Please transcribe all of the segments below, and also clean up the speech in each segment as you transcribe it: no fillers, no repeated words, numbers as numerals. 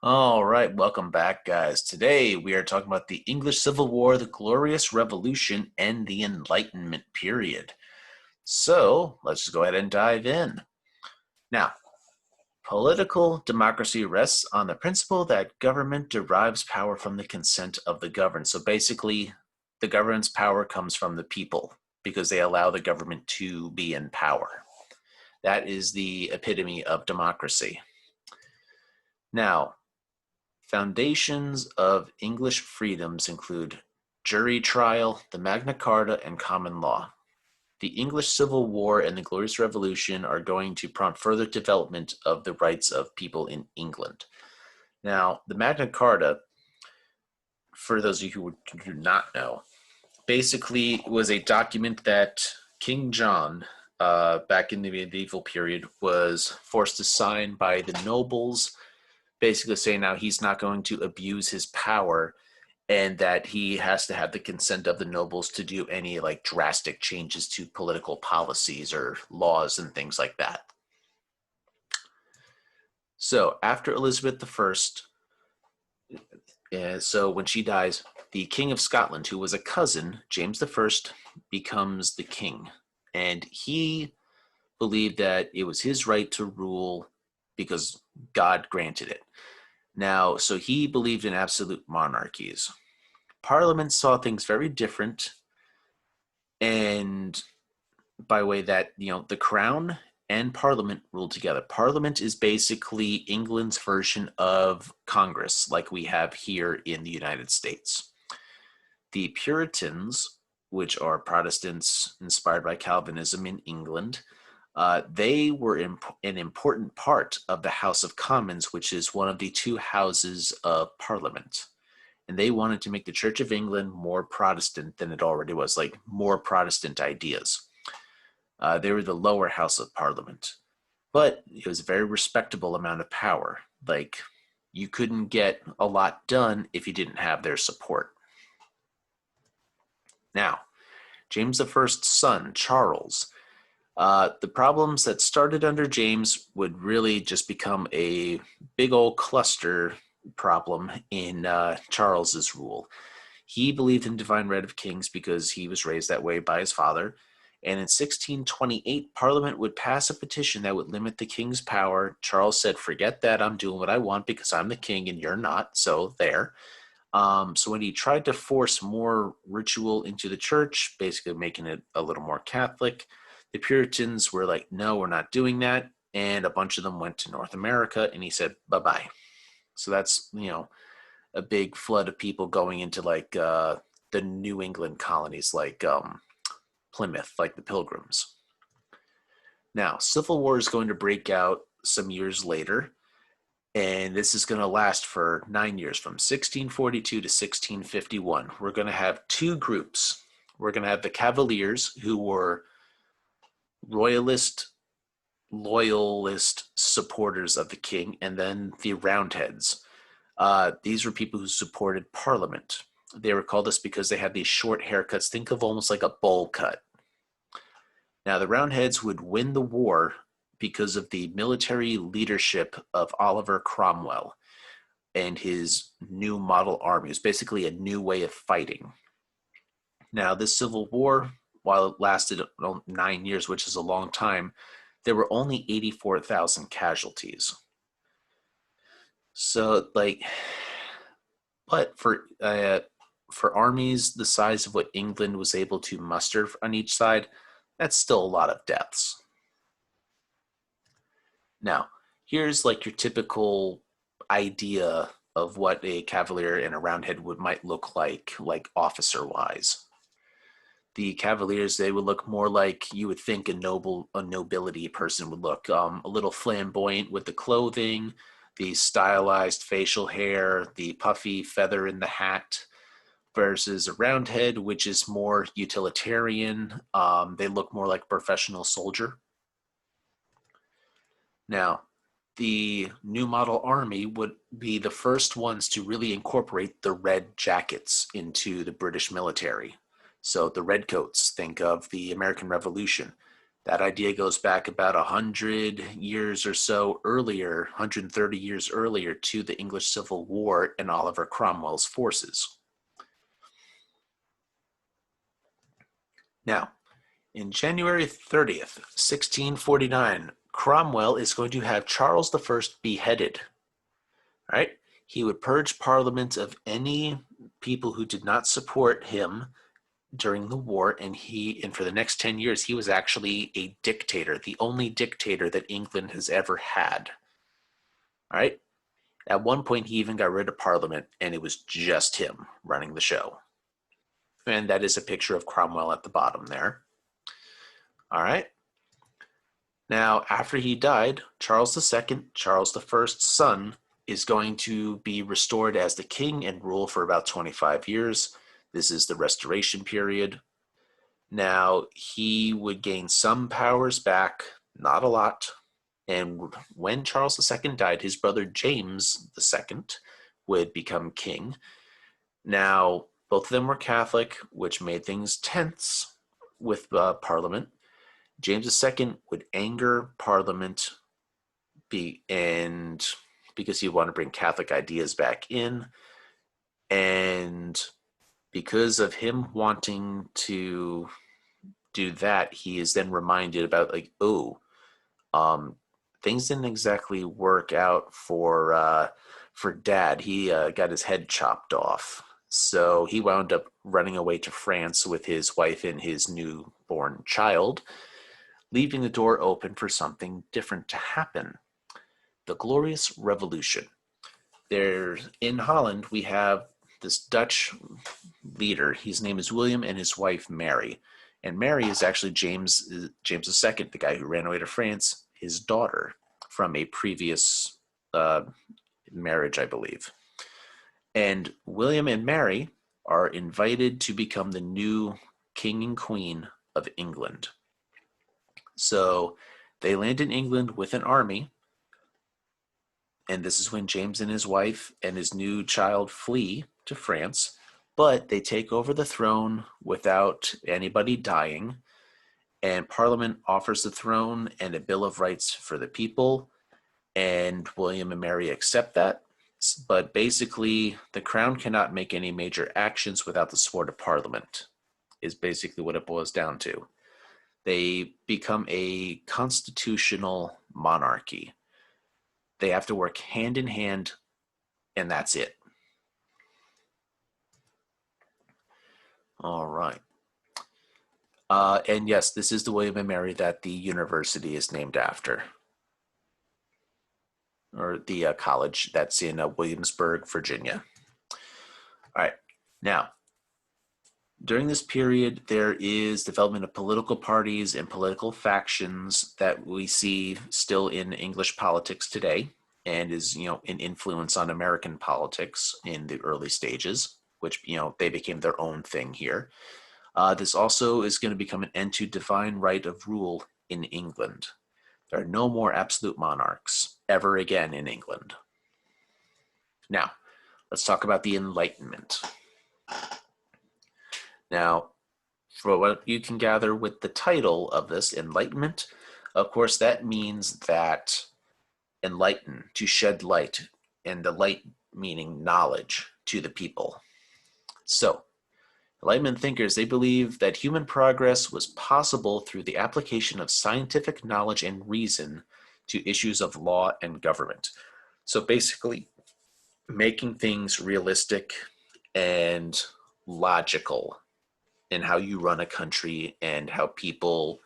All right, welcome back, guys. Today we are talking about the English Civil War, the Glorious Revolution, and the Enlightenment period. So let's just go ahead and dive in. Now, political democracy rests on the principle that government derives power from the consent of the governed. So basically, the government's power comes from the people because they allow the government to be in power. That is the epitome of democracy. Now, foundations of English freedoms include jury trial, the Magna Carta, and common law. The English Civil War and the Glorious Revolution are going to prompt further development of the rights of people in England. Now, the Magna Carta, for those of you who do not know, basically was a document that King John, back in the medieval period, was forced to sign by the nobles, basically saying now he's not going to abuse his power and that he has to have the consent of the nobles to do any like drastic changes to political policies or laws and things like that. So after Elizabeth I, so when she dies, the King of Scotland, who was a cousin, James I, becomes the king. And he believed that it was his right to rule because God granted it. Now, so he believed in absolute monarchies. Parliament saw things very different, and by way that, the crown and parliament ruled together. Parliament is basically England's version of Congress, like we have here in the United States. The Puritans, which are Protestants inspired by Calvinism in England, they were an important part of the House of Commons, which is one of the two houses of Parliament. And they wanted to make the Church of England more Protestant than it already was, like more Protestant ideas. They were the lower house of Parliament, but it was a very respectable amount of power. Like, you couldn't get a lot done if you didn't have their support. Now, James I's son, Charles, the problems that started under James would really just become a big old cluster problem in Charles's rule. He believed in divine right of kings because he was raised that way by his father. And in 1628, Parliament would pass a petition that would limit the king's power. Charles said, forget that, I'm doing what I want because I'm the king and you're not, so there. So when he tried to force more ritual into the church, basically making it a little more Catholic, the Puritans were like, no, we're not doing that. And a bunch of them went to North America, and he said, bye-bye. So that's, a big flood of people going into like the New England colonies, like Plymouth, like the Pilgrims. Now, Civil War is going to break out some years later, and this is going to last for 9 years, from 1642 to 1651. We're going to have two groups. We're going to have the Cavaliers, who were loyalist supporters of the king, and then the Roundheads. These were people who supported Parliament. They were called this because they had these short haircuts. Think of almost like a bowl cut. Now, the Roundheads would win the war because of the military leadership of Oliver Cromwell and his new model army. It was basically a new way of fighting. Now, this Civil War, while it lasted 9 years, which is a long time, there were only 84,000 casualties. So, but for armies the size of what England was able to muster on each side, that's still a lot of deaths. Now, here's like your typical idea of what a Cavalier and a Roundhead might look like officer-wise. The Cavaliers, they would look more like you would think a nobility person would look, a little flamboyant with the clothing, the stylized facial hair, the puffy feather in the hat, versus a Roundhead, which is more utilitarian. They look more like a professional soldier. Now, the new model army would be the first ones to really incorporate the red jackets into the British military. So the redcoats, think of the American Revolution. That idea goes back about 100 years or so earlier, 130 years earlier, to the English Civil War and Oliver Cromwell's forces. Now, in January 30th, 1649, Cromwell is going to have Charles I beheaded. Right? He would purge Parliament of any people who did not support him during the war, and for the next 10 years he was actually a dictator, the only dictator that England has ever had. All right? At one point he even got rid of Parliament, and it was just him running the show. And that is a picture of Cromwell at the bottom there. All right? Now, after he died, Charles II, Charles I's son, is going to be restored as the king and rule for about 25 years. This is the Restoration period. Now, he would gain some powers back, not a lot. And when Charles II died, his brother James II would become king. Now, both of them were Catholic, which made things tense with Parliament. James II would anger Parliament because he wanted to bring Catholic ideas back in. And because of him wanting to do that, he is then reminded about things didn't exactly work out for Dad. He got his head chopped off. So he wound up running away to France with his wife and his newborn child, leaving the door open for something different to happen. The Glorious Revolution. In Holland, we have this Dutch leader. His name is William, and his wife Mary. And Mary is actually James II, the guy who ran away to France, his daughter from a previous marriage, I believe. And William and Mary are invited to become the new king and queen of England. So they land in England with an army, and this is when James and his wife and his new child flee to France, but they take over the throne without anybody dying, and Parliament offers the throne and a Bill of Rights for the people, and William and Mary accept that. But basically, the crown cannot make any major actions without the support of Parliament, is basically what it boils down to. They become a constitutional monarchy. They have to work hand in hand, and that's it. All right. And yes, this is the William and Mary that the university is named after, or the college that's in Williamsburg, Virginia. All right. Now, during this period, there is development of political parties and political factions that we see still in English politics today, and is, an influence on American politics in the early stages, which, they became their own thing here. This also is going to become an end to divine right of rule in England. There are no more absolute monarchs ever again in England. Now, let's talk about the Enlightenment. Now, for what you can gather with the title of this, Enlightenment, of course, that means that enlighten, to shed light, and the light meaning knowledge to the people. So, Enlightenment thinkers, they believe that human progress was possible through the application of scientific knowledge and reason to issues of law and government. So basically, making things realistic and logical in how you run a country and how people,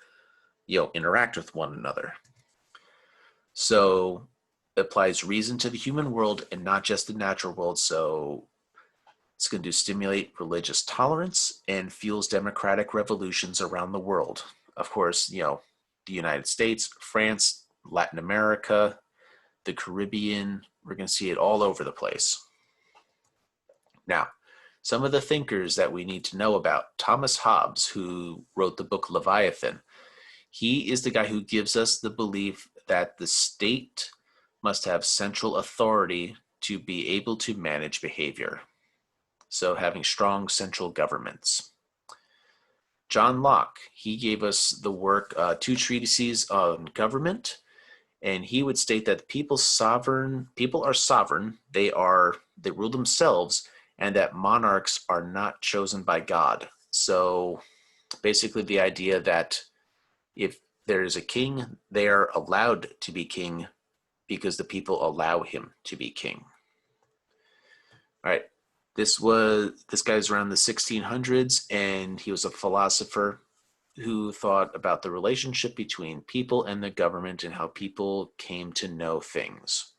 interact with one another. So it applies reason to the human world and not just the natural world. So it's going to stimulate religious tolerance and fuels democratic revolutions around the world. Of course, the United States, France, Latin America, the Caribbean, we're going to see it all over the place. Now, some of the thinkers that we need to know about: Thomas Hobbes, who wrote the book Leviathan. He is the guy who gives us the belief that the state must have central authority to be able to manage behavior. So having strong central governments. John Locke, he gave us the work, Two Treatises on Government, and he would state that people are sovereign, they rule themselves, and that monarchs are not chosen by God. So basically the idea that if there is a king, they are allowed to be king because the people allow him to be king. All right. This guy's around the 1600s, and he was a philosopher who thought about the relationship between people and the government and how people came to know things.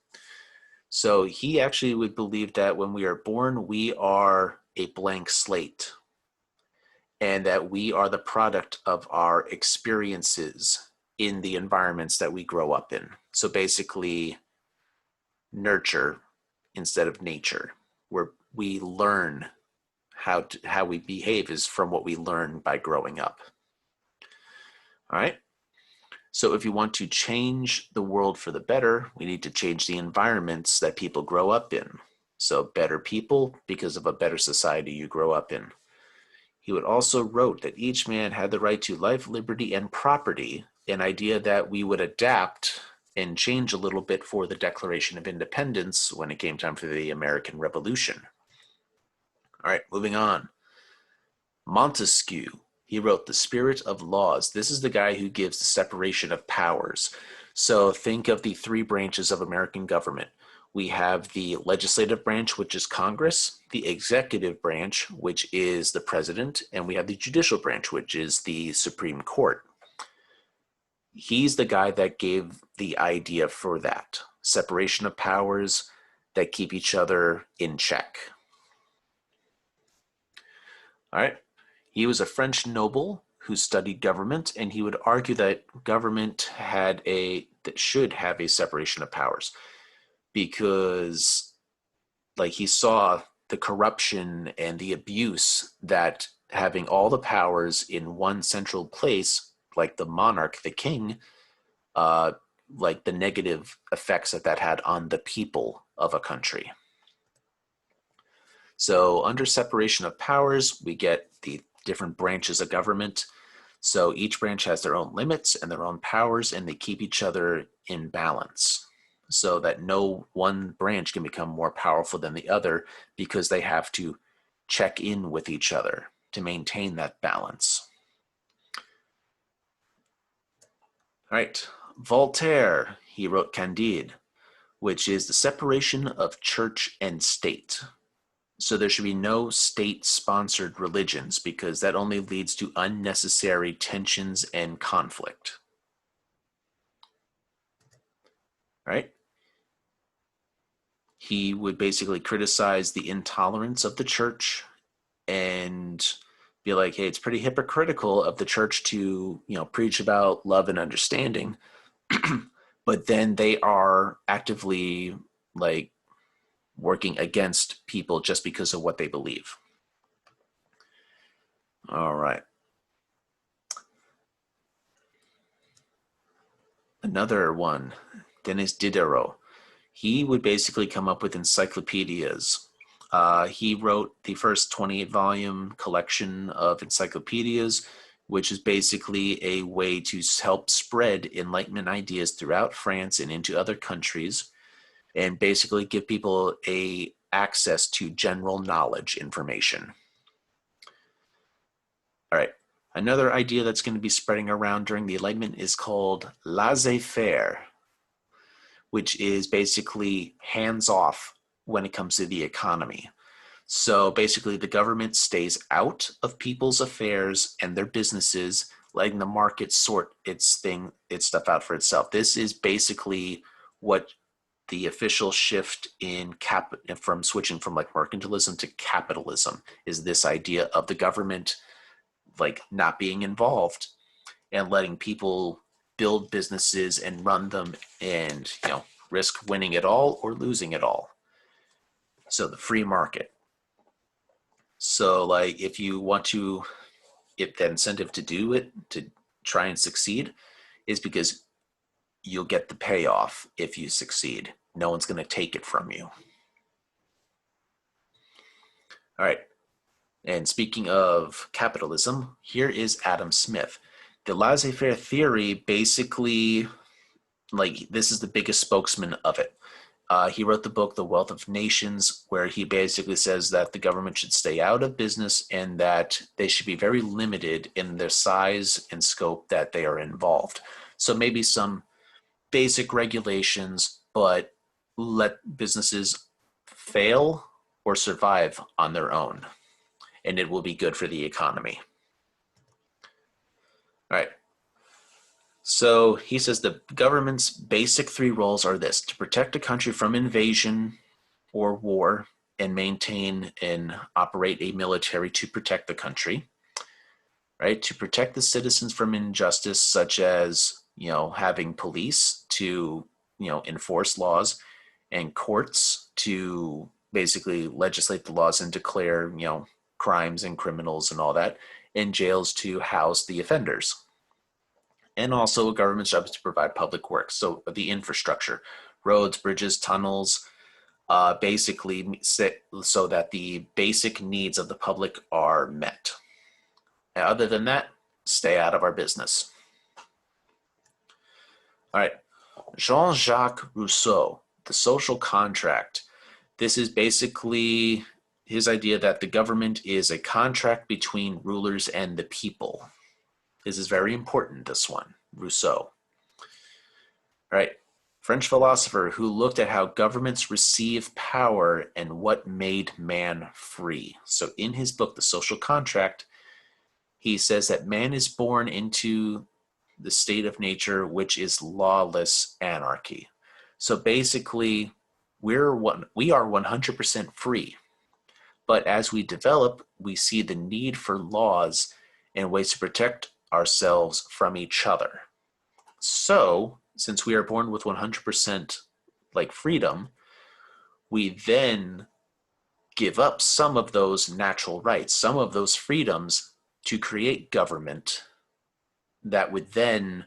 So he actually would believe that when we are born, we are a blank slate, and that we are the product of our experiences in the environments that we grow up in. So basically, nurture instead of nature, where we learn how we behave is from what we learn by growing up. All right. So if you want to change the world for the better, we need to change the environments that people grow up in. So better people because of a better society you grow up in. He would also wrote that each man had the right to life, liberty, and property, an idea that we would adapt and change a little bit for the Declaration of Independence when it came time for the American Revolution. All right, moving on. Montesquieu, he wrote The Spirit of Laws. This is the guy who gives the separation of powers. So think of the three branches of American government. We have the legislative branch, which is Congress, the executive branch, which is the president, and we have the judicial branch, which is the Supreme Court. He's the guy that gave the idea for that separation of powers that keep each other in check. All right. He was a French noble who studied government, and he would argue that government should have a separation of powers because, like, he saw the corruption and the abuse that having all the powers in one central place, like the monarch, the king, like the negative effects that had on the people of a country. So under separation of powers, we get the different branches of government. So each branch has their own limits and their own powers, and they keep each other in balance so that no one branch can become more powerful than the other because they have to check in with each other to maintain that balance. All right, Voltaire, he wrote Candide, which is the separation of church and state. So there should be no state-sponsored religions because that only leads to unnecessary tensions and conflict. Right? He would basically criticize the intolerance of the church and be like, hey, it's pretty hypocritical of the church to, preach about love and understanding, but then they are actively like working against people just because of what they believe. All right. Another one, Denis Diderot. He would basically come up with encyclopedias. He wrote the first 28-volume collection of encyclopedias, which is basically a way to help spread Enlightenment ideas throughout France and into other countries, and basically give people access to general knowledge information. All right. Another idea that's going to be spreading around during the Enlightenment is called laissez-faire, which is basically hands-off when it comes to the economy. So basically the government stays out of people's affairs and their businesses, letting the market sort its stuff out for itself. This is basically what the official shift from switching from like mercantilism to capitalism is, this idea of the government like not being involved and letting people build businesses and run them and risk winning it all or losing it all. So the free market. So like if the incentive to do it, to try and succeed, is because you'll get the payoff if you succeed. No one's going to take it from you. All right. And speaking of capitalism, here is Adam Smith. The laissez-faire theory basically, like, this is the biggest spokesman of it. He wrote the book The Wealth of Nations, where he basically says that the government should stay out of business and that they should be very limited in their size and scope that they are involved. So maybe some basic regulations, but let businesses fail or survive on their own, and it will be good for the economy. All right. So he says the government's basic three roles are this: to protect a country from invasion or war and maintain and operate a military to protect the country, right? To protect the citizens from injustice, such as, having police to, enforce laws, and courts to basically legislate the laws and declare, crimes and criminals and all that, and jails to house the offenders. And also a government's job is to provide public works, so the infrastructure, roads, bridges, tunnels, basically so that the basic needs of the public are met. And other than that, stay out of our business. All right, Jean-Jacques Rousseau, the social contract. This is basically his idea that the government is a contract between rulers and the people. This is very important, this one, Rousseau. All right, French philosopher who looked at how governments receive power and what made man free. So in his book, The Social Contract, he says that man is born into the state of nature, which is lawless anarchy. So basically, we are 100% free. But as we develop, we see the need for laws and ways to protect ourselves from each other. So, since we are born with 100% freedom, we then give up some of those natural rights, some of those freedoms, to create government that would then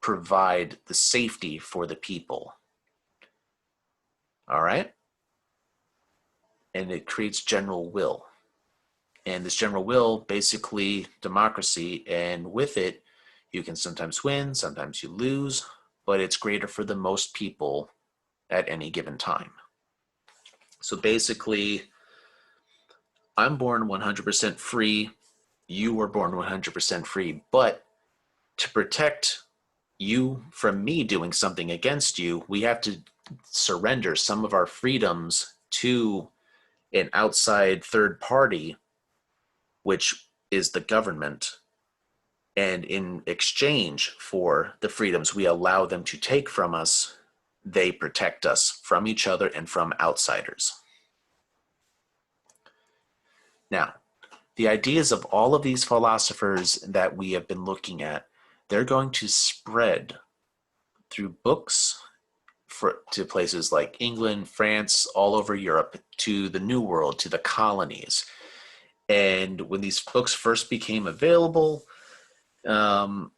provide the safety for the people. All right? And it creates general will. And this general will, basically democracy, and with it, you can sometimes win, sometimes you lose, but it's greater for the most people at any given time. So basically, I'm born 100% free, you were born 100% free, but to protect you from me doing something against you, we have to surrender some of our freedoms to an outside third party, which is the government. And in exchange for the freedoms we allow them to take from us, they protect us from each other and from outsiders. Now, the ideas of all of these philosophers that we have been looking at, they're going to spread through books to places like England, France, all over Europe, to the New World, to the colonies. And when these books first became available, it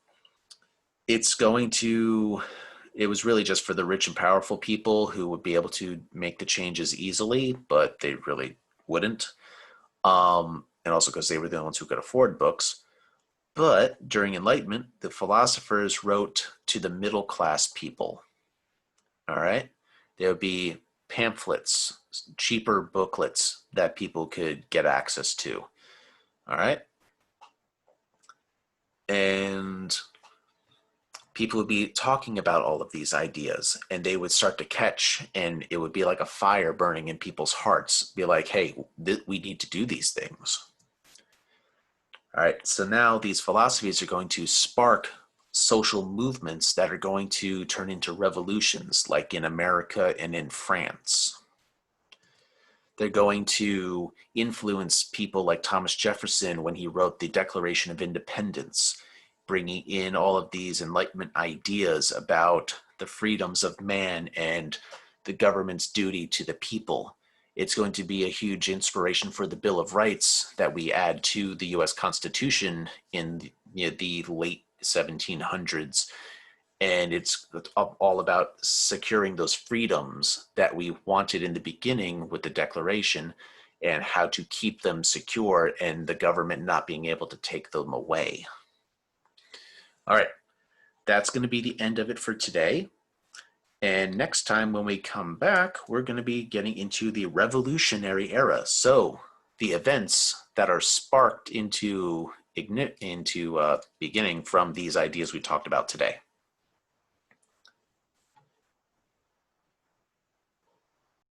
was really just for the rich and powerful people who would be able to make the changes easily, but they really wouldn't. And also because they were the ones who could afford books. But during Enlightenment, the philosophers wrote to the middle class people. All right? There would be pamphlets, cheaper booklets that people could get access to. All right? And people would be talking about all of these ideas, and they would start to catch, and it would be like a fire burning in people's hearts. Be like, hey, we need to do these things. All right, so now these philosophies are going to spark social movements that are going to turn into revolutions, like in America and in France. They're going to influence people like Thomas Jefferson when he wrote the Declaration of Independence, bringing in all of these Enlightenment ideas about the freedoms of man and the government's duty to the people. It's going to be a huge inspiration for the Bill of Rights that we add to the U.S. Constitution in the late 1700s. And it's all about securing those freedoms that we wanted in the beginning with the Declaration and how to keep them secure and the government not being able to take them away. All right, that's going to be the end of it for today. And next time when we come back, we're going to be getting into the Revolutionary Era. So the events that are sparked into beginning from these ideas we talked about today.